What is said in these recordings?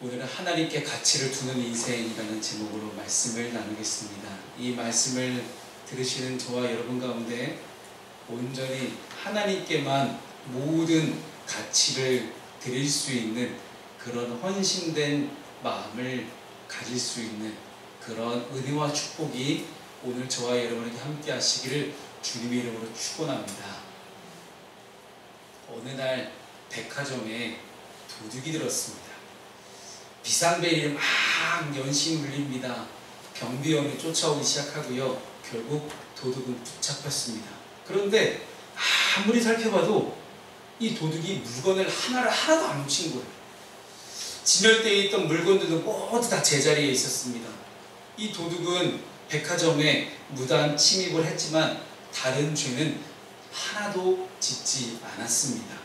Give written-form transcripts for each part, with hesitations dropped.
오늘은 하나님께 가치를 두는 인생이라는 제목으로 말씀을 나누겠습니다. 이 말씀을 들으시는 저와 여러분 가운데 온전히 하나님께만 모든 가치를 드릴 수 있는 그런 헌신된 마음을 가질 수 있는 그런 은혜와 축복이 오늘 저와 여러분에게 함께 하시기를 주님의 이름으로 축원합니다. 어느 날 백화점에 도둑이 들었습니다. 비상벨이 막 연신 울립니다. 경비원이 쫓아오기 시작하고요. 결국 도둑은 붙잡혔습니다. 그런데 아무리 살펴봐도 이 도둑이 물건을 하나도 안 훔친 거예요. 진열대에 있던 물건들도 모두 다 제자리에 있었습니다. 이 도둑은 백화점에 무단 침입을 했지만 다른 죄는 하나도 짓지 않았습니다.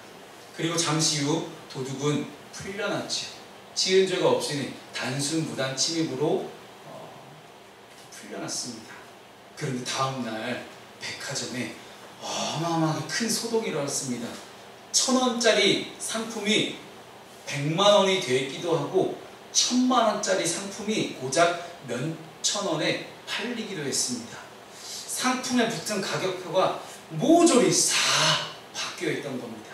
그리고 잠시 후 도둑은 풀려났죠. 지은 죄가 없으니 단순 무단 침입으로 풀려났습니다. 그런데 다음날 백화점에 어마어마하게 큰 소동이 일어났습니다. 1,000원짜리 상품이 100만 원이 되기도 하고 1,000만 원짜리 상품이 고작 몇천 원에 팔리기도 했습니다. 상품에 붙은 가격표가 모조리 다 바뀌어 있던 겁니다.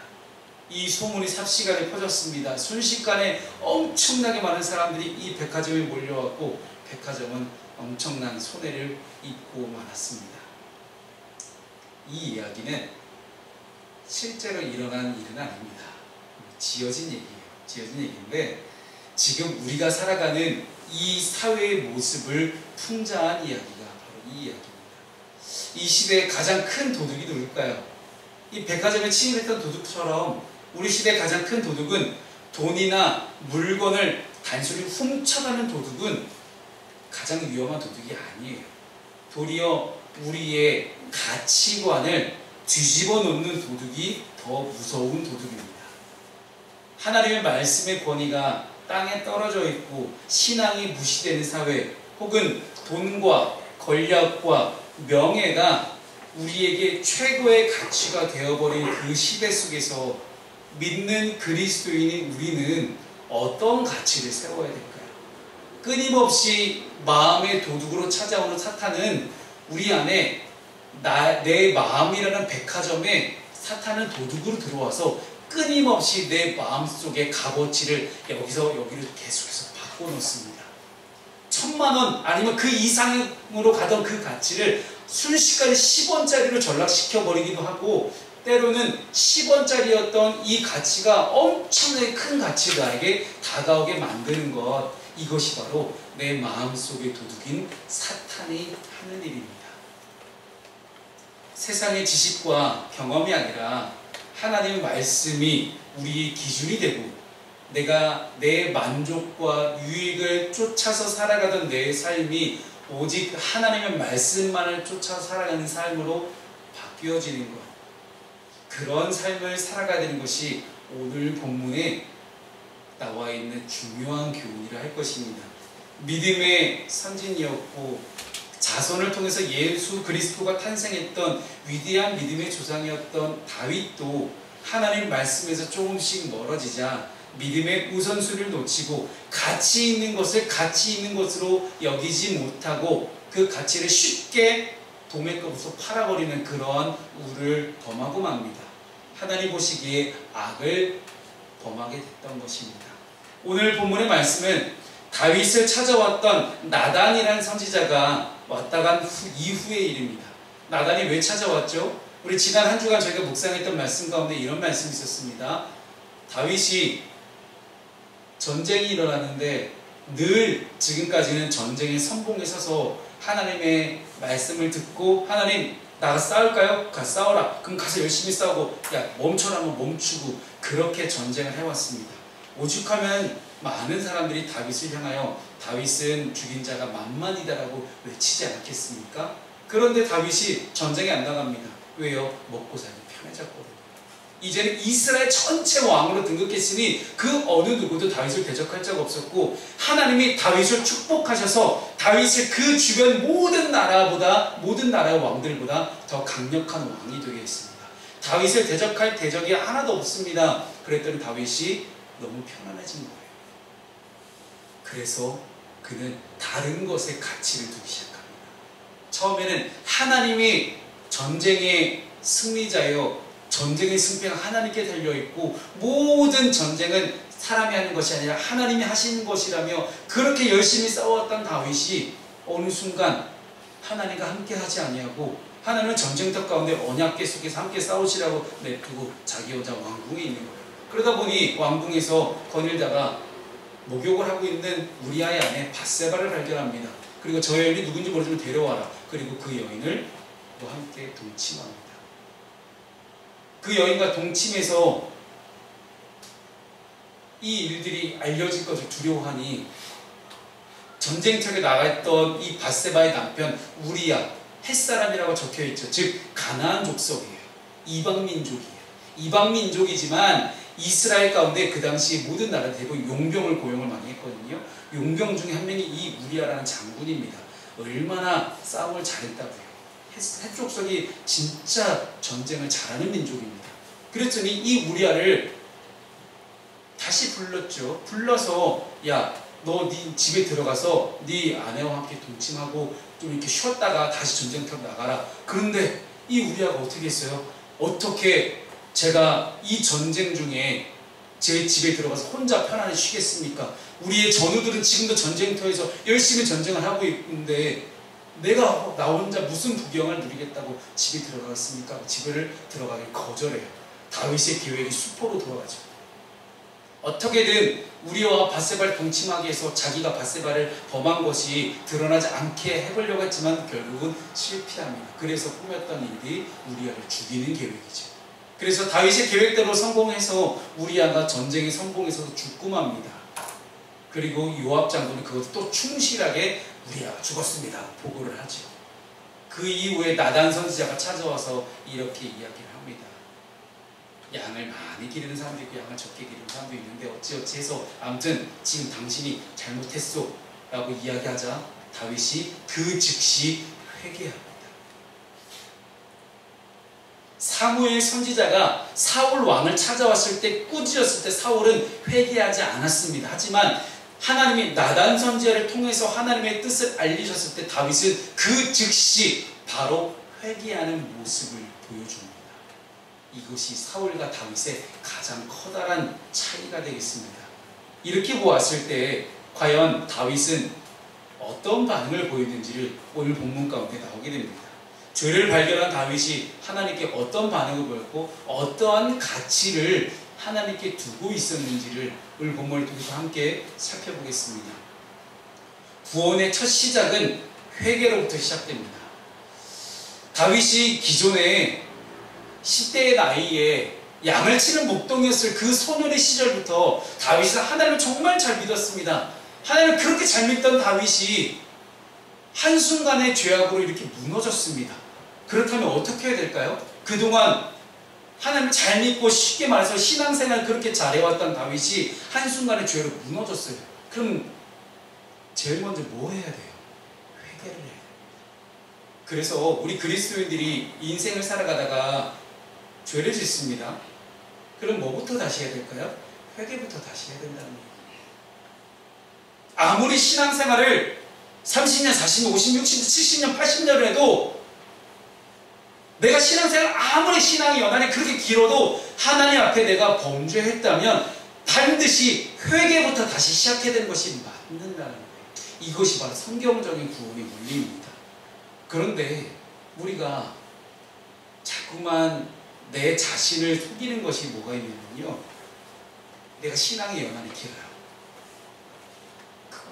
이 소문이 삽시간에 퍼졌습니다. 순식간에 엄청나게 많은 사람들이 이 백화점에 몰려왔고 백화점은 엄청난 손해를 입고 말았습니다. 이 이야기는 실제로 일어난 일은 아닙니다. 지어진 얘기예요. 지어진 얘기인데 지금 우리가 살아가는 이 사회의 모습을 풍자한 이야기가 바로 이 이야기입니다. 이 시대의 가장 큰 도둑이 누굴까요? 이 백화점에 침입했던 도둑처럼 우리 시대의 가장 큰 도둑은 돈이나 물건을 단순히 훔쳐가는 도둑은 가장 위험한 도둑이 아니에요. 도리어 우리의 가치관을 뒤집어 놓는 도둑이 더 무서운 도둑입니다. 하나님의 말씀의 권위가 땅에 떨어져 있고 신앙이 무시되는 사회, 혹은 돈과 권력과 명예가 우리에게 최고의 가치가 되어버린 그 시대 속에서 믿는 그리스도인인 우리는 어떤 가치를 세워야 될까요? 끊임없이 마음의 도둑으로 찾아오는 사탄은 우리 안에 내 마음이라는 백화점에 사탄은 도둑으로 들어와서 끊임없이 내 마음속의 값어치를 여기서 여기를 계속해서 바꿔놓습니다. 1,000만 원 아니면 그 이상으로 가던 그 가치를 순식간에 10원짜리로 전락시켜버리기도 하고 때로는 10원짜리였던 이 가치가 엄청나게 큰 가치를 나에게 다가오게 만드는 것, 이것이 바로 내 마음속의 도둑인 사탄이 하는 일입니다. 세상의 지식과 경험이 아니라 하나님의 말씀이 우리의 기준이 되고 내가 내 만족과 유익을 쫓아서 살아가던 내 삶이 오직 하나님의 말씀만을 쫓아 살아가는 삶으로 바뀌어지는 것, 그런 삶을 살아가야 되는 것이 오늘 본문에 나와 있는 중요한 교훈이라 할 것입니다. 믿음의 선진이었고 자손을 통해서 예수 그리스도가 탄생했던 위대한 믿음의 조상이었던 다윗도 하나님 말씀에서 조금씩 멀어지자 믿음의 우선순위를 놓치고 가치 있는 것을 가치 있는 것으로 여기지 못하고 그 가치를 쉽게 도매값으로 팔아버리는 그러한 우를 범하고 맙니다. 하나님 보시기에 악을 범하게 됐던 것입니다. 오늘 본문의 말씀은 다윗을 찾아왔던 나단이라는 선지자가 왔다 간 이후의 일입니다. 나단이 왜 찾아왔죠? 우리 지난 한 주간 저희가 묵상했던 말씀 가운데 이런 말씀이 있었습니다. 다윗이 전쟁이 일어나는데 늘 지금까지는 전쟁의 선봉에 서서 하나님의 말씀을 듣고 하나님 나가 싸울까요? 가 싸워라. 그럼 가서 열심히 싸우고 야 멈춰라 하면 멈추고 그렇게 전쟁을 해왔습니다. 오죽하면 많은 사람들이 다윗을 향하여 다윗은 죽인 자가 만만이다라고 외치지 않겠습니까? 그런데 다윗이 전쟁에 안 나갑니다. 왜요? 먹고 살기 편해졌거든요. 이제는 이스라엘 전체 왕으로 등극했으니 그 어느 누구도 다윗을 대적할 자가 없었고 하나님이 다윗을 축복하셔서 다윗을 그 주변 모든 나라의 왕들보다 더 강력한 왕이 되게 했습니다. 다윗을 대적할 대적이 하나도 없습니다. 그랬더니 다윗이 너무 편안해진 거예요. 그래서 그는 다른 것에 가치를 두기 시작합니다. 처음에는 하나님이 전쟁의 승리자여, 전쟁의 승패가 하나님께 달려있고 모든 전쟁은 사람이 하는 것이 아니라 하나님이 하시는 것이라며 그렇게 열심히 싸웠던 다윗이 어느 순간 하나님과 함께 하지 아니하고 하나님은 전쟁터 가운데 언약궤 속에서 함께 싸우시라고 냅두고 자기 혼자 왕궁에 있는 거예요. 그러다 보니 왕궁에서 거닐다가 목욕을 하고 있는 우리아의 아내 밧세바를 발견합니다. 그리고 저 여인이 누군지 모르지만 데려와라. 그리고 그 여인을 또 함께 동침합니다. 그 여인과 동침해서 이 일들이 알려질 것을 두려워하니 전쟁터에 나갔던 이 밧세바의 남편 우리아, 햇사람이라고 적혀있죠. 즉 가나안 족속이에요. 이방민족이에요. 이방민족이지만 이스라엘 가운데 그 당시 모든 나라 대부분 용병을 고용을 많이 했거든요. 용병 중에 한 명이 이 우리아라는 장군입니다. 얼마나 싸움을 잘했다고요. 햇 족속이 진짜 전쟁을 잘하는 민족입니다. 그랬더니 이 우리아를 다시 불렀죠. 불러서 야, 너 네 집에 들어가서 네 아내와 함께 동침하고 좀 이렇게 쉬었다가 다시 전쟁터로 나가라. 그런데 이 우리아가 어떻게 했어요? 어떻게 제가 이 전쟁 중에 제 집에 들어가서 혼자 편안히 쉬겠습니까? 우리의 전우들은 지금도 전쟁터에서 열심히 전쟁을 하고 있는데 내가 나 혼자 무슨 부경을 누리겠다고 집에 들어가겠습니까? 집을 들어가길 거절해요. 다윗의 계획이 수포로 돌아가죠. 어떻게든 우리와 밧세바를 동침하게 해서 자기가 밧세바를 범한 것이 드러나지 않게 해보려고 했지만 결국은 실패합니다. 그래서 꾸몄던 일이 우리아를 죽이는 계획이죠. 그래서 다윗의 계획대로 성공해서 우리아가 전쟁에 성공해서 죽고 맙니다. 그리고 요압 장군은 그것을 또 충실하게 우리아가 죽었습니다 보고를 하죠. 그 이후에 나단 선지자가 찾아와서 이렇게 이야기를 합니다. 양을 많이 기르는 사람도 있고 양을 적게 기르는 사람도 있는데 어찌어찌 해서 아무튼 지금 당신이 잘못했소 라고 이야기하자 다윗이 그 즉시 회개합니다. 사무엘 선지자가 사울 왕을 찾아왔을 때 꾸짖었을 때 사울은 회개하지 않았습니다. 하지만 하나님이 나단 선지자를 통해서 하나님의 뜻을 알리셨을 때 다윗은 그 즉시 바로 회개하는 모습을 보여줍니다. 이것이 사울과 다윗의 가장 커다란 차이가 되겠습니다. 이렇게 보았을 때 과연 다윗은 어떤 반응을 보였는지를 오늘 본문 가운데 나오게 됩니다. 죄를 발견한 다윗이 하나님께 어떤 반응을 보였고 어떠한 가치를 하나님께 두고 있었는지를 오늘 본문을 통해서 함께 살펴보겠습니다. 구원의 첫 시작은 회개로부터 시작됩니다. 다윗이 기존에 10대의 나이에 양을 치는 목동이었을 그 소년의 시절부터 다윗은 하나님을 정말 잘 믿었습니다. 하나님을 그렇게 잘 믿던 다윗이 한순간의 죄악으로 이렇게 무너졌습니다. 그렇다면 어떻게 해야 될까요? 그동안 하나님을 잘 믿고 쉽게 말해서 신앙생활을 그렇게 잘해왔던 다윗이 한순간의 죄로 무너졌어요. 그럼 제일 먼저 뭐 해야 돼요? 회개를 해야 돼요. 그래서 우리 그리스도인들이 인생을 살아가다가 죄를 짓습니다. 그럼 뭐부터 다시 해야 될까요? 회개부터 다시 해야 된다는 얘기예요. 아무리 신앙생활을 30년, 40년, 50년, 60년, 70년, 80년을 해도 내가 신앙생활 아무리 신앙이 연한이 그렇게 길어도 하나님 앞에 내가 범죄했다면 반드시 회개부터 다시 시작해야 되는 것이 맞는다는 거예요. 이것이 바로 성경적인 구원의 원리입니다. 그런데 우리가 자꾸만 내 자신을 속이는 것이 뭐가 있냐면요, 내가 신앙의 연한이 길어요.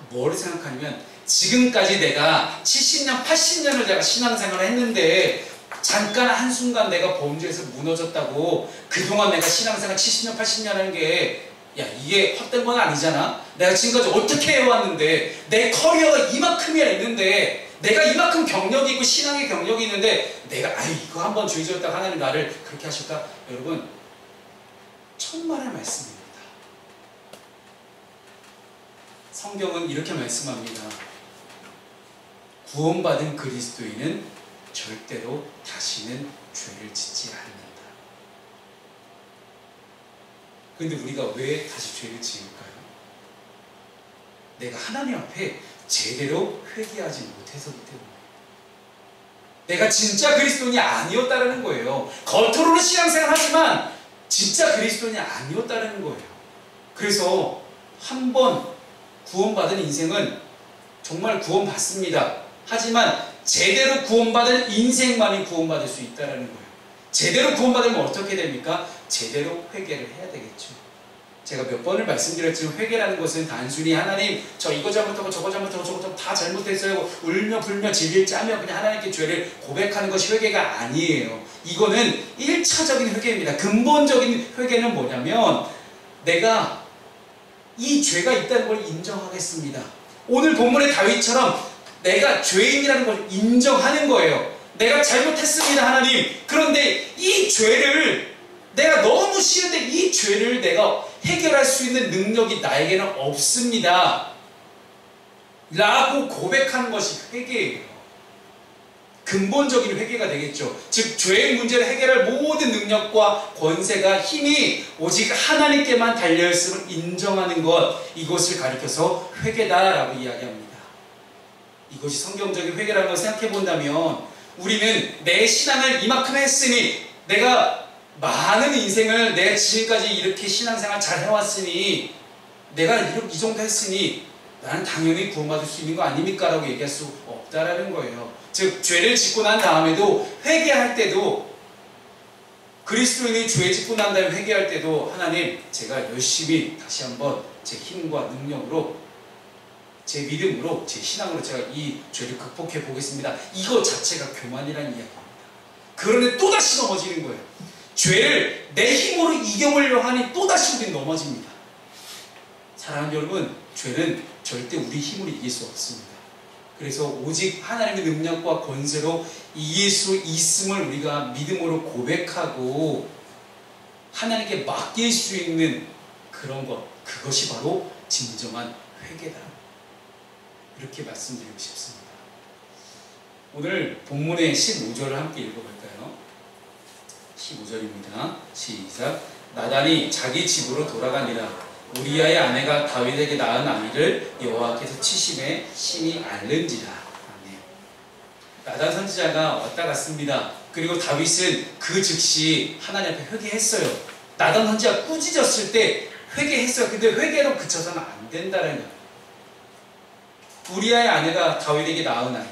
뭐를 생각하냐면 지금까지 내가 70년, 80년을 내가 신앙생활을 했는데 잠깐 한순간 내가 범죄에서 무너졌다고 그동안 내가 신앙생활 70년, 80년 한 게 야, 이게 헛된 건 아니잖아. 내가 지금까지 어떻게 해왔는데 내 커리어가 이만큼이나 있는데 내가 이만큼 경력이 있고 신앙의 경력이 있는데 내가 이거 한번 죄 지었다가 하나님 나를 그렇게 하실까? 여러분, 천만의 말씀입니다. 성경은 이렇게 말씀합니다. 구원받은 그리스도인은 절대로 다시는 죄를 짓지 않는다. 근데 우리가 왜 다시 죄를 지을까요? 내가 하나님 앞에 제대로 회개하지 못해서기 때문에 내가 진짜 그리스도인이 아니었다는 거예요. 겉으로는 신앙생활 하지만 진짜 그리스도인이 아니었다는 거예요. 그래서 한 번 구원받은 인생은 정말 구원받습니다. 하지만 제대로 구원받은 인생만이 구원받을 수 있다는 거예요. 제대로 구원받으면 어떻게 됩니까? 제대로 회개를 해야 되겠죠. 제가 몇 번을 말씀드렸지만 회개라는 것은 단순히 하나님 저 이거 잘못하고 저거 잘못하고 저거 다 잘못했어요 울며 불며 질질 짜며 그냥 하나님께 죄를 고백하는 것이 회개가 아니에요. 이거는 1차적인 회개입니다. 근본적인 회개는 뭐냐면 내가 이 죄가 있다는 걸 인정하겠습니다. 오늘 본문의 다윗처럼 내가 죄인이라는 걸 인정하는 거예요. 내가 잘못했습니다 하나님. 그런데 이 죄를 내가 너무 싫은데 이 죄를 내가 해결할 수 있는 능력이 나에게는 없습니다 라고 고백하는 것이 회개예요. 근본적인 회개가 되겠죠. 즉 죄의 문제를 해결할 모든 능력과 권세가 힘이 오직 하나님께만 달려있음을 인정하는 것, 이것을 가리켜서 회개다라고 이야기합니다. 이것이 성경적인 회개라는 걸 생각해 본다면 우리는 내 신앙을 이만큼 했으니 내가 많은 인생을 내가 지금까지 이렇게 신앙생활 잘 해왔으니 내가 이 정도 했으니 나는 당연히 구원받을 수 있는 거 아닙니까? 라고 얘기할 수 없다라는 거예요. 즉 죄를 짓고 난 다음에도 회개할 때도 그리스도인이 죄 짓고 난 다음에 회개할 때도 하나님 제가 열심히 다시 한번 제 힘과 능력으로 제 믿음으로 제 신앙으로 제가 이 죄를 극복해 보겠습니다. 이거 자체가 교만이라는 이야기입니다. 그런데 또다시 넘어지는 거예요. 죄를 내 힘으로 이겨보려고 하니 또다시 우리는 넘어집니다. 사랑하는 여러분, 죄는 절대 우리 힘으로 이길 수 없습니다. 그래서 오직 하나님의 능력과 권세로 이길 수 있음을 우리가 믿음으로 고백하고 하나님께 맡길 수 있는 그런 것, 그것이 바로 진정한 회개다. 이렇게 말씀드리고 싶습니다. 오늘 본문의 15절을 함께 읽어볼까요? 15절입니다. 시작. 나단이 자기 집으로 돌아가니라. 우리아의 아내가 다윗에게 낳은 아이를 여호와께서 치심에 심히 앓는지라. 아멘. 나단 선지자가 왔다 갔습니다. 그리고 다윗은 그 즉시 하나님 앞에 회개했어요. 나단 선지자가 꾸짖었을 때 회개했어요. 근데 회개로 그쳐서는 안 된다는 거예요. 우리아의 아내가 다윗에게 낳은 아이,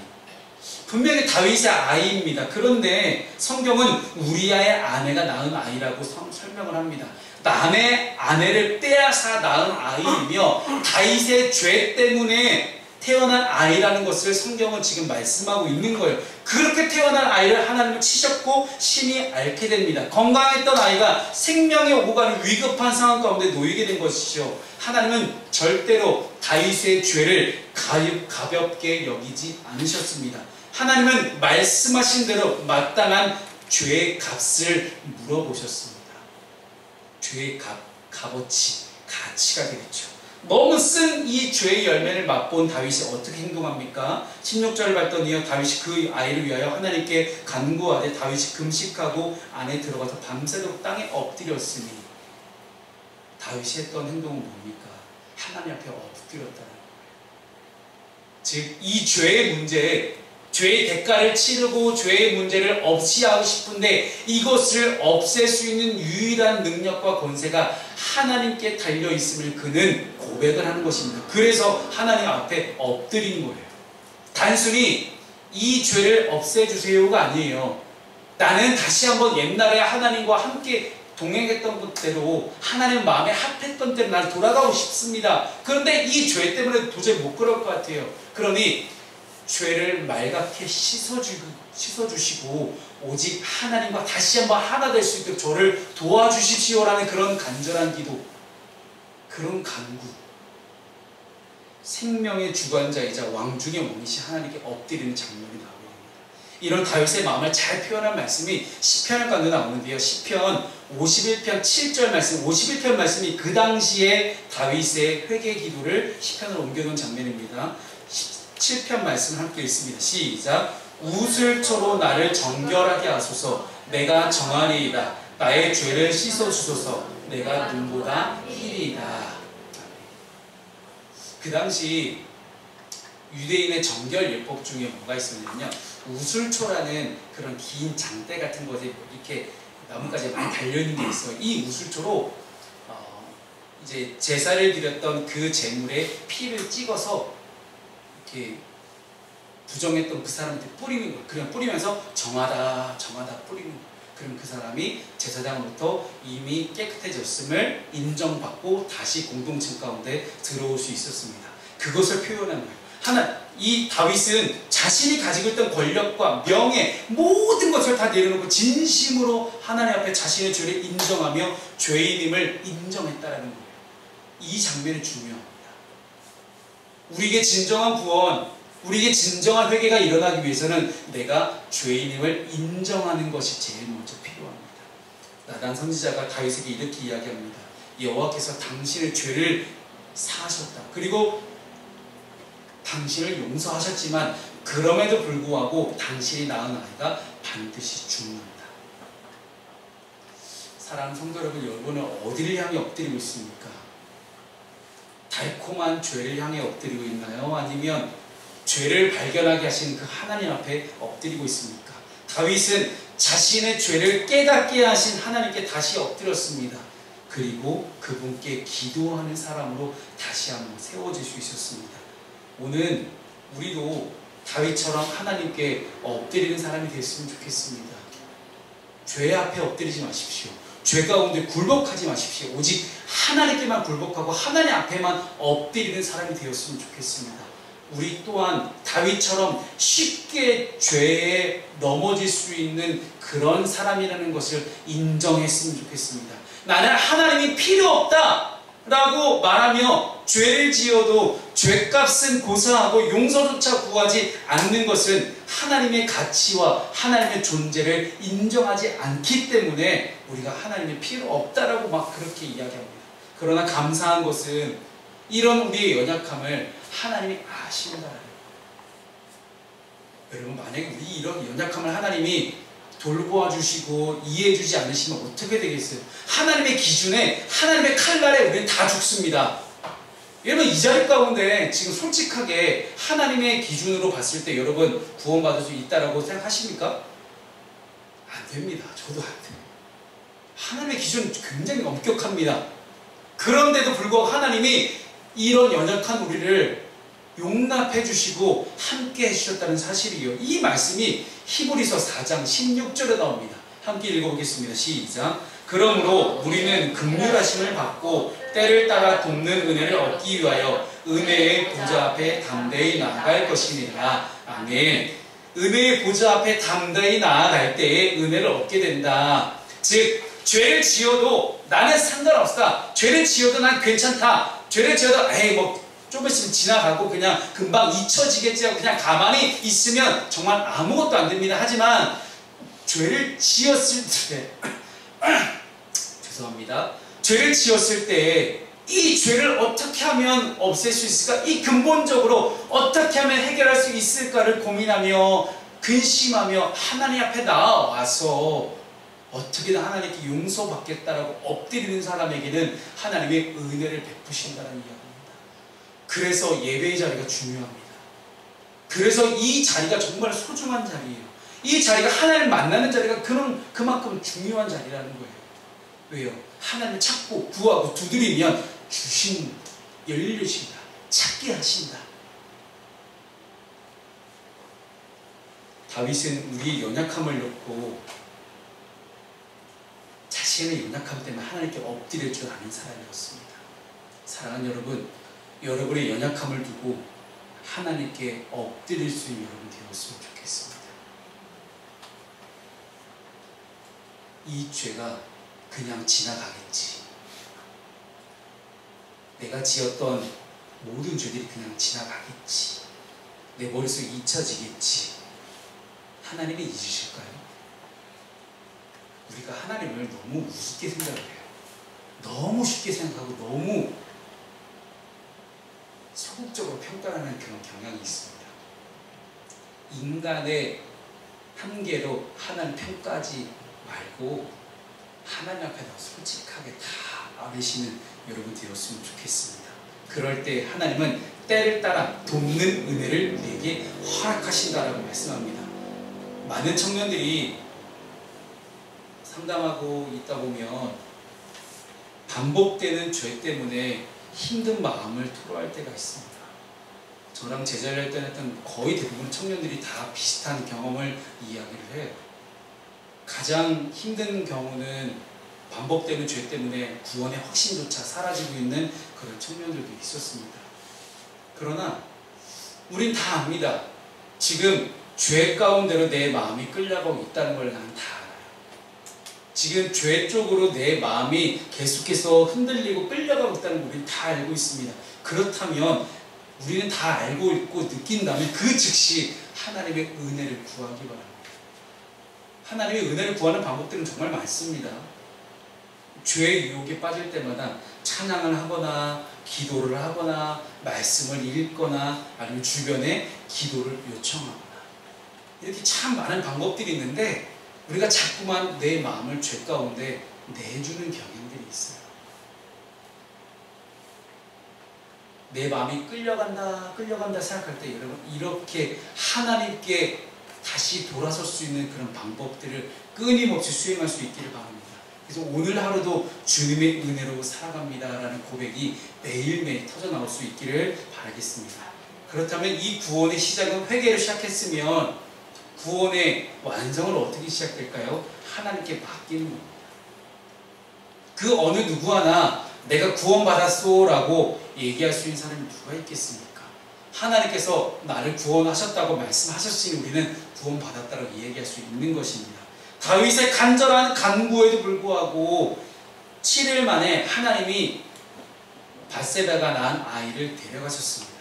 분명히 다윗의 아이입니다. 그런데 성경은 우리아의 아내가 낳은 아이라고 설명을 합니다. 남의 아내를 빼앗아 낳은 아이이며 다윗의 죄 때문에 태어난 아이라는 것을 성경은 지금 말씀하고 있는 거예요. 그렇게 태어난 아이를 하나님은 치셨고 심히 앓게 됩니다. 건강했던 아이가 생명의 오고 가는 위급한 상황 가운데 놓이게 된 것이죠. 하나님은 절대로 다윗의 죄를 가볍게 여기지 않으셨습니다. 하나님은 말씀하신 대로 마땅한 죄의 값을 물어보셨습니다. 죄의 값어치, 가치가 되겠죠. 너무 쓴 이 죄의 열매를 맛본 다윗이 어떻게 행동합니까? 16절을 봤더니요, 다윗이 그 아이를 위하여 하나님께 간구하되 다윗이 금식하고 안에 들어가서 밤새도록 땅에 엎드렸으니, 다윗이 했던 행동은 뭡니까? 하나님 앞에 엎드렸다는 거예요. 즉 이 죄의 문제에 죄의 대가를 치르고 죄의 문제를 없이하고 싶은데 이것을 없앨 수 있는 유일한 능력과 권세가 하나님께 달려있음을 그는 고백을 하는 것입니다. 그래서 하나님 앞에 엎드린 거예요. 단순히 이 죄를 없애주세요가 아니에요. 나는 다시 한번 옛날에 하나님과 함께 동행했던 것대로 하나님 마음에 합했던 대로 난 돌아가고 싶습니다. 그런데 이 죄 때문에 도저히 못 그럴 것 같아요. 그러니 죄를 말갛게 씻어주시고 오직 하나님과 다시 한번 하나 될 수 있도록 저를 도와주십시오라는 그런 간절한 기도, 그런 간구, 생명의 주관자이자 왕중의 왕이신 하나님께 엎드리는 장면이 나오게 됩니다. 이런 다윗의 마음을 잘 표현한 말씀이 시편 가운데 나오는데요. 시편 51편 7절 말씀, 51편 말씀이 그 당시에 다윗의 회개 기도를 시편으로 옮겨놓은 장면입니다. 7편 말씀 함께 읽습니다. 시작. 우슬초로 나를 정결하게 하소서. 내가 정하리이다. 나의 죄를 씻어주소서. 내가 눈보다 희리이다. 그 당시 유대인의 정결 예법 중에 뭐가 있었냐면요, 우술초라는 그런 긴 장대 같은 것에 이렇게 나뭇가지에 많이 달려있는 게 있어요. 이 우술초로 이제 제사를 드렸던 그 제물에 피를 찍어서 이렇게 부정했던 그 사람한테 뿌리는 거예요. 그냥 뿌리면서 정하다 뿌리는 거예요. 그럼 그 사람이 제사장으로부터 이미 깨끗해졌음을 인정받고 다시 공동체 가운데 들어올 수 있었습니다. 그것을 표현한 거예요. 이 다윗은 자신이 가지고 있던 권력과 명예 모든 것을 다 내려놓고 진심으로 하나님 앞에 자신의 죄를 인정하며 죄인임을 인정했다라는 거예요. 이 장면이 중요합니다. 우리에게 진정한 구원, 우리에게 진정한 회개가 일어나기 위해서는 내가 죄인임을 인정하는 것이 제일 먼저 필요합니다. 나단 선지자가 다윗에게 이렇게 이야기합니다. 여호와께서 당신의 죄를 사하셨다. 그리고 당신을 용서하셨지만 그럼에도 불구하고 당신이 낳은 아이가 반드시 죽는다. 사랑하는 성도 여러분, 여러분은 어디를 향해 엎드리고 있습니까? 달콤한 죄를 향해 엎드리고 있나요? 아니면 죄를 발견하게 하신 그 하나님 앞에 엎드리고 있습니까? 다윗은 자신의 죄를 깨닫게 하신 하나님께 다시 엎드렸습니다. 그리고 그분께 기도하는 사람으로 다시 한번 세워질 수 있었습니다. 오늘 우리도 다윗처럼 하나님께 엎드리는 사람이 됐으면 좋겠습니다. 죄 앞에 엎드리지 마십시오. 죄 가운데 굴복하지 마십시오. 오직 하나님께만 굴복하고 하나님 앞에만 엎드리는 사람이 되었으면 좋겠습니다. 우리 또한 다윗처럼 쉽게 죄에 넘어질 수 있는 그런 사람이라는 것을 인정했으면 좋겠습니다. 나는 하나님이 필요 없다 라고 말하며 죄를 지어도 죄값은 고사하고 용서조차 구하지 않는 것은 하나님의 가치와 하나님의 존재를 인정하지 않기 때문에 우리가 하나님이 필요 없다라고 막 그렇게 이야기합니다. 그러나 감사한 것은 이런 우리의 연약함을 하나님이 아신다는 거예요. 여러분, 만약에 우리 이런 연약함을 하나님이 돌보아 주시고 이해해 주지 않으시면 어떻게 되겠어요? 하나님의 기준에, 하나님의 칼날에 우리는 다 죽습니다. 여러분, 이 자리 가운데 지금 솔직하게 하나님의 기준으로 봤을 때 여러분 구원받을 수 있다라고 생각하십니까? 안 됩니다. 저도 안 돼요. 하나님의 기준 굉장히 엄격합니다. 그런데도 불구하고 하나님이 이런 연약한 우리를 용납해 주시고 함께 해주셨다는 사실이에요. 이 말씀이 히브리서 4장 16절에 나옵니다. 함께 읽어보겠습니다. 시작. 그러므로 우리는 긍휼하심을 받고 때를 따라 돕는 은혜를 얻기 위하여 은혜의 보좌 앞에 담대히 나아갈 것이니라. 아멘. 은혜의 보좌 앞에 담대히 나아갈 때에 은혜를 얻게 된다. 즉 죄를 지어도 나는 상관없다. 죄를 지어도 난 괜찮다. 죄를 지어도 에이 좀 있으면 지나가고 그냥 금방 잊혀지겠지 하고 그냥 가만히 있으면 정말 아무것도 안 됩니다. 하지만 죄를 지었을 때 죄송합니다. 죄를 지었을 때 이 죄를 어떻게 하면 없앨 수 있을까? 이 근본적으로 어떻게 하면 해결할 수 있을까를 고민하며 근심하며 하나님 앞에 나와서 어떻게든 하나님께 용서받겠다라고 엎드리는 사람에게는 하나님의 은혜를 베푸신다는 이야기입니다. 그래서 예배의 자리가 중요합니다. 그래서 이 자리가 정말 소중한 자리예요. 이 자리가 하나님을 만나는 자리가 그만큼 중요한 자리라는 거예요. 왜요? 하나님을 찾고 구하고 두드리면 주신다, 열려주신다, 찾게 하신다. 다윗은 우리의 연약함을 놓고 자신의 연약함 때문에 하나님께 엎드릴 줄 아는 사람이었습니다. 사랑하는 여러분, 여러분의 연약함을 두고 하나님께 엎드릴 수 있는 여러분 되었으면 좋겠습니다. 이 죄가 그냥 지나가겠지. 내가 지었던 모든 죄들이 그냥 지나가겠지. 내 머릿속에 잊혀지겠지. 하나님이 잊으실까요? 우리가 하나님을 너무 우습게 생각을 해요. 너무 쉽게 생각하고 너무 소극적으로 평가하는 그런 경향이 있습니다. 인간의 한계로 하나님 평가하지 말고 하나님 앞에 더 솔직하게 다 아뢰시는 여러분 되었으면 좋겠습니다. 그럴 때 하나님은 때를 따라 돕는 은혜를 우리에게 허락하신다라고 말씀합니다. 많은 청년들이 상담하고 있다 보면 반복되는 죄 때문에 힘든 마음을 토로할 때가 있습니다. 저랑 제자를 할 때는 했던 거의 대부분 청년들이 다 비슷한 경험을 이야기를 해요. 가장 힘든 경우는 반복되는 죄 때문에 구원의 확신조차 사라지고 있는 그런 청년들도 있었습니다. 그러나 우린 다 압니다. 지금 죄 가운데로 내 마음이 끌려가고 있다는 걸 나는 다 알아요. 지금 죄 쪽으로 내 마음이 계속해서 흔들리고 끌려가고 있다는 걸 우리는 다 알고 있습니다. 그렇다면 우리는 다 알고 있고 느낀다면 그 즉시 하나님의 은혜를 구하기 바랍니다. 하나님의 은혜를 구하는 방법들은 정말 많습니다. 죄의 유혹에 빠질 때마다 찬양을 하거나 기도를 하거나 말씀을 읽거나 아니면 주변에 기도를 요청하거나 이렇게 참 많은 방법들이 있는데 우리가 자꾸만 내 마음을 죄 가운데 내주는 경향들이 있어요. 내 마음이 끌려간다 생각할 때 여러분 이렇게 하나님께 다시 돌아설 수 있는 그런 방법들을 끊임없이 수행할 수 있기를 바랍니다. 그래서 오늘 하루도 주님의 은혜로 살아갑니다라는 고백이 매일매일 터져나올 수 있기를 바라겠습니다. 그렇다면 이 구원의 시작은 회개로 시작했으면 구원의 완성은 어떻게 시작될까요? 하나님께 맡기는 겁니다. 그 어느 누구 하나 내가 구원받았소 라고 얘기할 수 있는 사람이 누가 있겠습니까? 하나님께서 나를 구원하셨다고 말씀하셨으니 우리는 구원받았다고 얘기할 수 있는 것입니다. 다윗의 간절한 간구에도 불구하고 7일 만에 하나님이 밧세바가 낳은 아이를 데려가셨습니다.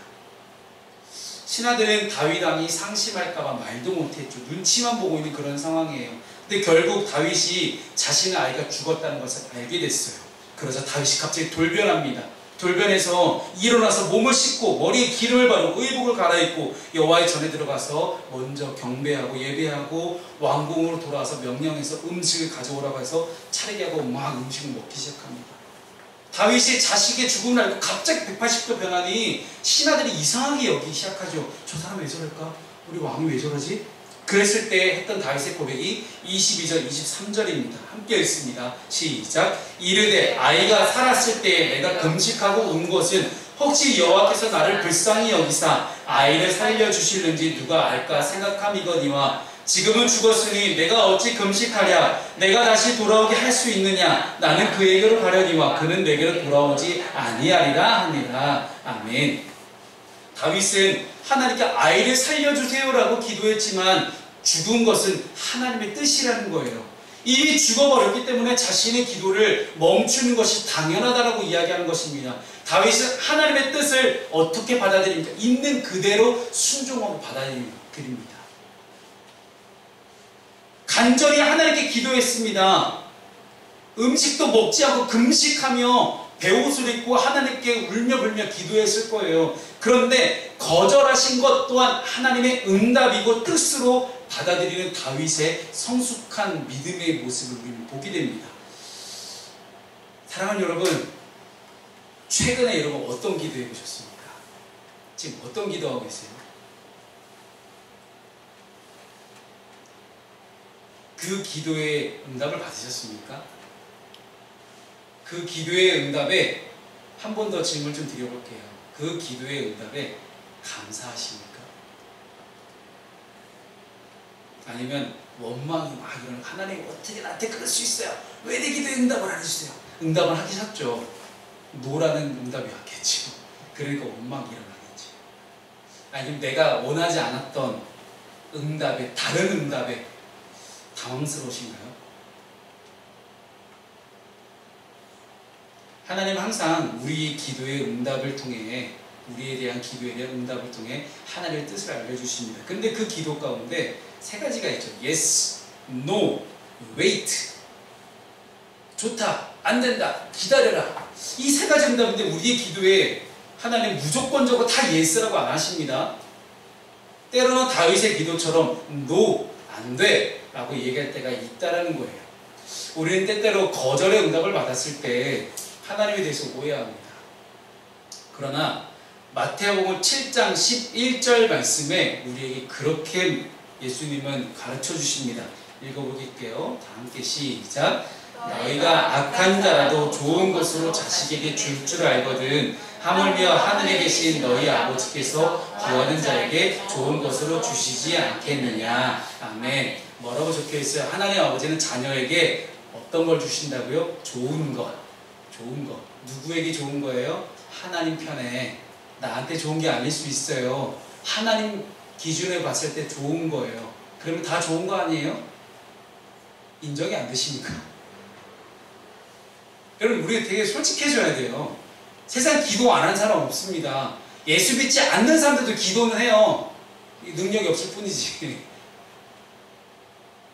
신하들은 다윗 왕이 상심할까봐 말도 못했죠. 눈치만 보고 있는 그런 상황이에요. 근데 결국 다윗이 자신의 아이가 죽었다는 것을 알게 됐어요. 그러자 다윗이 갑자기 돌변합니다. 돌변해서 일어나서 몸을 씻고 머리에 기름을 바르고 의복을 갈아입고 여호와의 전에 들어가서 먼저 경배하고 예배하고 왕궁으로 돌아와서 명령해서 음식을 가져오라고 해서 차리게 하고 막 음식을 먹기 시작합니다. 다윗이 자식의 죽음을 알고 갑자기 180도 변하니 신하들이 이상하게 여기기 시작하죠. 저 사람 왜 저럴까? 우리 왕이 왜 저러지? 그랬을 때 했던 다윗의 고백이 22절 23절입니다. 함께 읽습니다. 시작. 이르되 아이가 살았을 때에 내가 금식하고 운 것은 혹시 여호와께서 나를 불쌍히 여기사 아이를 살려주실는지 누가 알까 생각함이거니와 지금은 죽었으니 내가 어찌 금식하랴 내가 다시 돌아오게 할 수 있느냐 나는 그에게로 가려니와 그는 내게로 돌아오지 아니하리라 하니라. 아멘. 다윗은 하나님께 아이를 살려주세요라고 기도했지만 죽은 것은 하나님의 뜻이라는 거예요. 이미 죽어버렸기 때문에 자신의 기도를 멈추는 것이 당연하다라고 이야기하는 것입니다. 다윗은 하나님의 뜻을 어떻게 받아들입니까? 있는 그대로 순종하고 받아들입니다. 간절히 하나님께 기도했습니다. 음식도 먹지 않고 금식하며 배옷을 입고 하나님께 울며불며 기도했을 거예요. 그런데 거절하신 것 또한 하나님의 응답이고 뜻으로 받아들이는 다윗의 성숙한 믿음의 모습을 우리는 보게 됩니다. 사랑하는 여러분, 최근에 여러분 어떤 기도해 보셨습니까? 지금 어떤 기도하고 계세요? 그 기도의 응답을 받으셨습니까? 그 기도의 응답에 한 번 더 질문 좀 드려볼게요. 그 기도의 응답에 감사하십니까? 아니면 원망이 막 이러는 하나님 어떻게 나한테 그럴 수 있어요? 왜 내 기도에 응답을 안 해주세요? 응답을 하셨죠. 노라는 응답이 왔겠죠. 그러니까 원망이 일어나겠죠. 아니면 내가 원하지 않았던 응답에 다른 응답에 당황스러우신가요? 하나님은 항상 우리 기도의 응답을 통해 우리에 대한 기도에 대한 응답을 통해 하나님의 뜻을 알려주십니다. 그런데 그 기도 가운데 세 가지가 있죠. Yes, No, Wait. 좋다, 안 된다, 기다려라. 이 세 가지 응답인데 우리의 기도에 하나님 무조건적으로 다 Yes라고 안 하십니다. 때로는 다윗의 기도처럼 No, 안 돼 라고 얘기할 때가 있다라는 거예요. 우리는 때때로 거절의 응답을 받았을 때 하나님에 대해서 오해합니다. 그러나 마태복음 7장 11절 말씀에 우리에게 그렇게 예수님은 가르쳐 주십니다. 읽어보릴게요. 다 함께 시작. 너희가 악한 자라도 좋은 것으로 자식에게 줄 줄 알거든 하물며 하늘에 계신 너희 아버지께서 구하는 자에게 좋은 것으로 주시지 않겠느냐. 아멘. 뭐라고 적혀 있어요? 하나님 아버지는 자녀에게 어떤 걸 주신다고요? 좋은 것. 좋은 것. 누구에게 좋은 거예요? 하나님 편에. 나한테 좋은 게 아닐 수 있어요. 하나님 기준에 봤을 때 좋은 거예요. 그러면 다 좋은 거 아니에요? 인정이 안 되십니까? 여러분, 우리가 되게 솔직해져야 돼요. 세상 기도 안 하는 사람 없습니다. 예수 믿지 않는 사람들도 기도는 해요. 능력이 없을 뿐이지.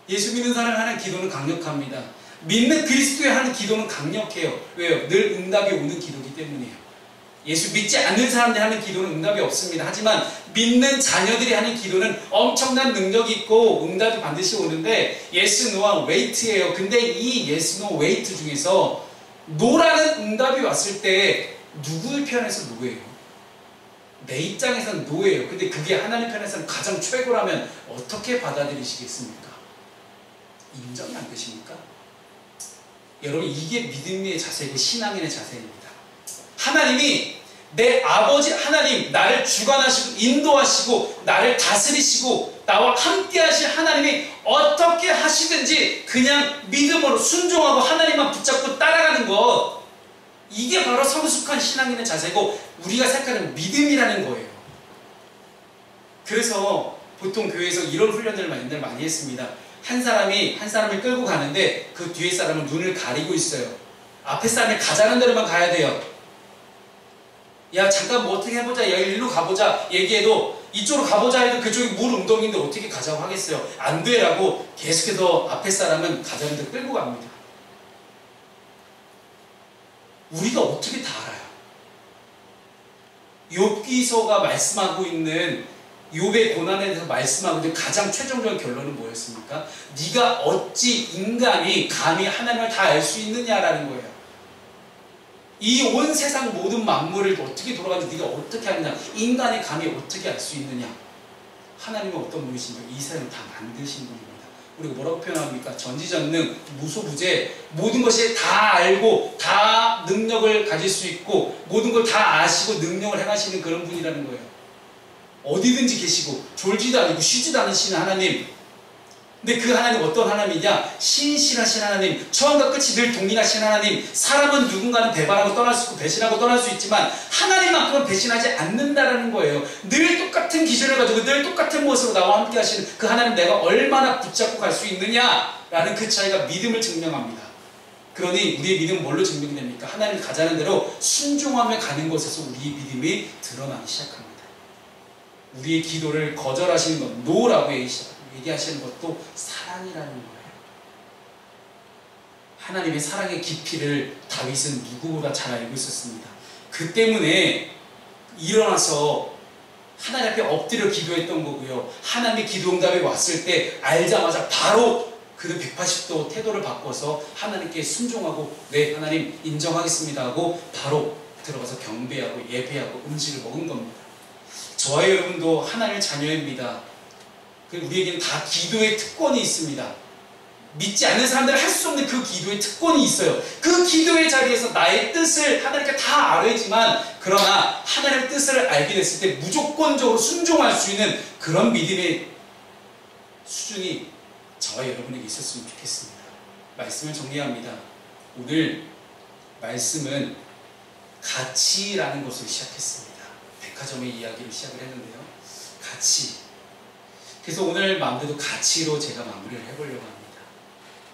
예수 믿는 사람이 하는 기도는 강력합니다. 믿는 그리스도에 하는 기도는 강력해요. 왜요? 늘 응답이 오는 기도이기 때문이에요. 예수 믿지 않는 사람들이 하는 기도는 응답이 없습니다. 하지만 믿는 자녀들이 하는 기도는 엄청난 능력이 있고 응답이 반드시 오는데 yes, no와 wait예요. 근데 이 yes, no, wait 중에서 no라는 응답이 왔을 때 누구의 편에서 no예요? 내 입장에서는 no예요. 근데 그게 하나님 편에서는 가장 최고라면 어떻게 받아들이시겠습니까? 인정이 안 되십니까? 여러분, 이게 믿음의 자세고 신앙인의 자세입니다. 하나님이 내 아버지 하나님, 나를 주관하시고 인도하시고 나를 다스리시고 나와 함께 하실 하나님이 어떻게 하시든지 그냥 믿음으로 순종하고 하나님만 붙잡고 따라가는 것, 이게 바로 성숙한 신앙인의 자세고 우리가 생각하는 믿음이라는 거예요. 그래서 보통 교회에서 이런 훈련들을 많이 했습니다. 한 사람을 끌고 가는데 그 뒤에 사람은 눈을 가리고 있어요. 앞에 사람이 가자는 데로만 가야 돼요. 야, 잠깐 뭐 어떻게 해보자, 야, 일로 가보자 얘기해도 이쪽으로 가보자 해도 그쪽이 물 웅덩이인데 어떻게 가자고 하겠어요? 안 돼라고 계속해서 앞에 사람은 가자는 데 끌고 갑니다. 우리가 어떻게 다 알아요? 욥기서가 말씀하고 있는 욥의 고난에 대해서 말씀하고 있는 가장 최종적인 결론은 뭐였습니까? 네가 어찌 인간이 감히 하나님을 다 알 수 있느냐라는 거예요. 이 온 세상 모든 만물을 어떻게 돌아가는지 네가 어떻게 하느냐? 인간의 감이 어떻게 알 수 있느냐? 하나님은 어떤 분이신가? 이 세상을 다 만드신 분입니다. 우리가 뭐라고 표현합니까? 전지전능, 무소부재, 모든 것이 다 알고 다 능력을 가질 수 있고 모든 걸 다 아시고 능력을 행하시는 그런 분이라는 거예요. 어디든지 계시고 졸지도 않고 쉬지도 않으시는 하나님. 근데 그 하나님 어떤 하나님이냐? 신실하신 하나님, 처음과 끝이 늘 동일하신 하나님. 사람은 누군가는 배반하고 떠날 수 있고 배신하고 떠날 수 있지만 하나님만큼은 배신하지 않는다라는 거예요. 늘 똑같은 기준을 가지고 늘 똑같은 모습으로 나와 함께 하시는 그 하나님, 내가 얼마나 붙잡고 갈 수 있느냐라는 그 차이가 믿음을 증명합니다. 그러니 우리의 믿음은 뭘로 증명이 됩니까? 하나님 가자는 대로 순종하며 가는 것에서 우리의 믿음이 드러나기 시작합니다. 우리의 기도를 거절하시는 것, 노라고 얘기하시는 것도 사랑이라는 거예요. 하나님의 사랑의 깊이를 다윗은 누구보다 잘 알고 있었습니다. 그 때문에 일어나서 하나님 앞에 엎드려 기도했던 거고요. 하나님의 기도 응답이 왔을 때 알자마자 바로 그는 180도 태도를 바꿔서 하나님께 순종하고 네, 하나님 인정하겠습니다 하고 바로 들어가서 경배하고 예배하고 음식을 먹은 겁니다. 저와 여러분도 하나님의 자녀입니다. 우리에게는 다 기도의 특권이 있습니다. 믿지 않는 사람들은 할 수 없는 그 기도의 특권이 있어요. 그 기도의 자리에서 나의 뜻을 하나님께 다 알아야지만, 그러나 하나님의 뜻을 알게 됐을 때 무조건적으로 순종할 수 있는 그런 믿음의 수준이 저와 여러분에게 있었으면 좋겠습니다. 말씀을 정리합니다. 오늘 말씀은 가치라는 것으로 시작했습니다. 백화점의 이야기를 시작을 했는데요. 가치. 그래서 오늘 마음대로 가치로 제가 마무리를 해보려고 합니다.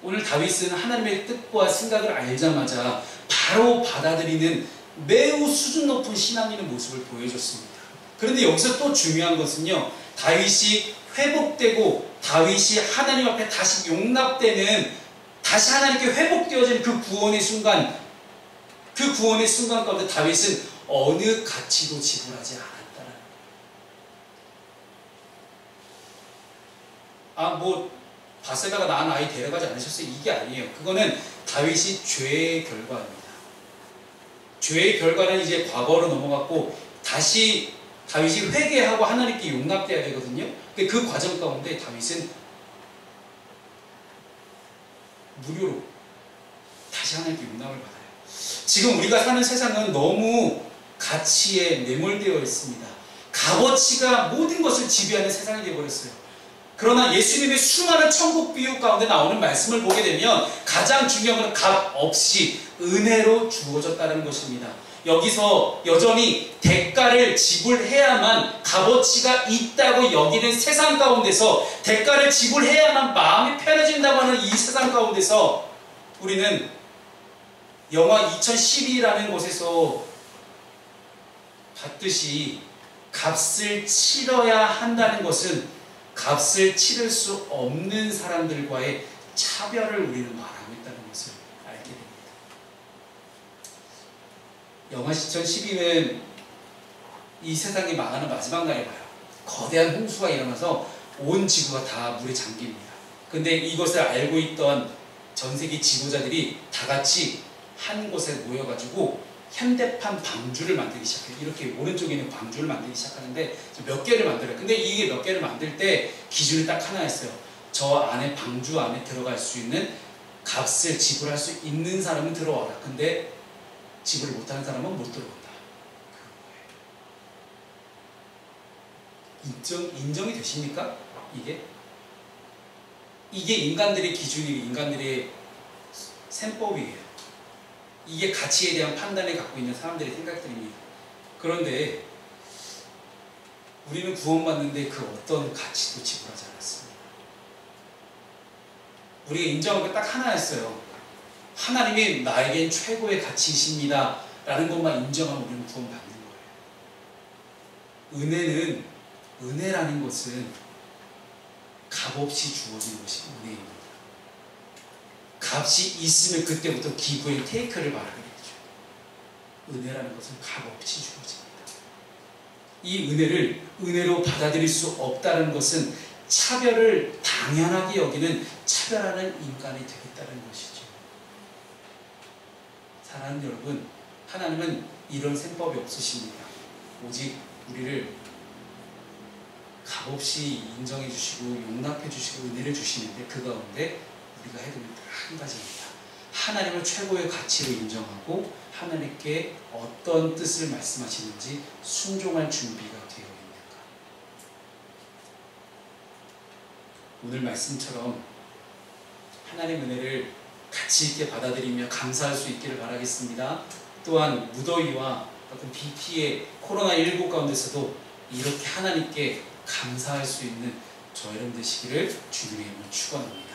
오늘 다윗은 하나님의 뜻과 생각을 알자마자 바로 받아들이는 매우 수준 높은 신앙인의 모습을 보여줬습니다. 그런데 여기서 또 중요한 것은요, 다윗이 회복되고 다윗이 하나님 앞에 다시 용납되는, 다시 하나님께 회복되어지는 그 구원의 순간, 그 구원의 순간 가운데 다윗은 어느 가치도 지불하지 않았다는, 바세바가 낳은 아이 데려가지 않으셨어요? 이게 아니에요. 그거는 다윗이 죄의 결과입니다. 죄의 결과는 이제 과거로 넘어갔고 다시 다윗이 회개하고 하나님께 용납돼야 되거든요. 그 과정 가운데 다윗은 무료로 다시 하나님께 용납을 받아요. 지금 우리가 사는 세상은 너무 가치에 매몰되어 있습니다. 값어치가 모든 것을 지배하는 세상이 되어버렸어요. 그러나 예수님의 수많은 천국 비유 가운데 나오는 말씀을 보게 되면 가장 중요한 건 값 없이 은혜로 주어졌다는 것입니다. 여기서 여전히 대가를 지불해야만 값어치가 있다고 여기는 세상 가운데서 대가를 지불해야만 마음이 편해진다고 하는 이 세상 가운데서 우리는 영화 2012라는 곳에서 봤듯이 값을 치러야 한다는 것은 값을 치를 수 없는 사람들과의 차별을 우리는 말하고 있다는 것을 알게 됩니다. 영화 2012는 이 세상이 망하는 마지막 날에 봐요. 거대한 홍수가 일어나서 온 지구가 다 물에 잠깁니다. 근데 이것을 알고 있던 전 세계 지도자들이 다 같이 한 곳에 모여가지고 현대판 방주를 만들기 시작해요. 이렇게 오른쪽에 있는 방주를 만들기 시작하는데 몇 개를 만들어요. 근데 이게 몇 개를 만들 때 기준이 딱 하나였어요. 저 안에 방주 안에 들어갈 수 있는 값을 지불할 수 있는 사람은 들어와라. 근데 지불을 못하는 사람은 못 들어온다. 인정이 되십니까? 이게 인간들의 기준이고 인간들의 셈법이에요. 이게 가치에 대한 판단을 갖고 있는 사람들의 생각들입니다. 그런데 우리는 구원받는데 그 어떤 가치도 지불하지 않았습니다. 우리가 인정한 게 딱 하나였어요. 하나님이 나에겐 최고의 가치이십니다 라는 것만 인정하면 우리는 구원받는 거예요. 은혜라는 것은 값없이 주어진 것이 은혜입니다. 값이 있으면 그때부터 기브의 테이크를 말하게 되죠. 은혜라는 것은 값없이 주어집니다. 이 은혜를 은혜로 받아들일 수 없다는 것은 차별을 당연하게 여기는 차별하는 인간이 되겠다는 것이죠. 사랑하는 여러분, 하나님은 이런 셈법이 없으십니다. 오직 우리를 값없이 인정해 주시고 용납해 주시고 은혜를 주시는데 그 가운데 우리가 해야 되는 한 가지입니다. 하나님을 최고의 가치로 인정하고 하나님께 어떤 뜻을 말씀하시는지 순종할 준비가 되어 있는가. 오늘 말씀처럼 하나님의 은혜를 가치 있게 받아들이며 감사할 수 있기를 바라겠습니다. 또한 무더위와 어떤 비 피해 코로나19 가운데서도 이렇게 하나님께 감사할 수 있는 저 여러분 되시기를 주님의 이름으로 축원합니다.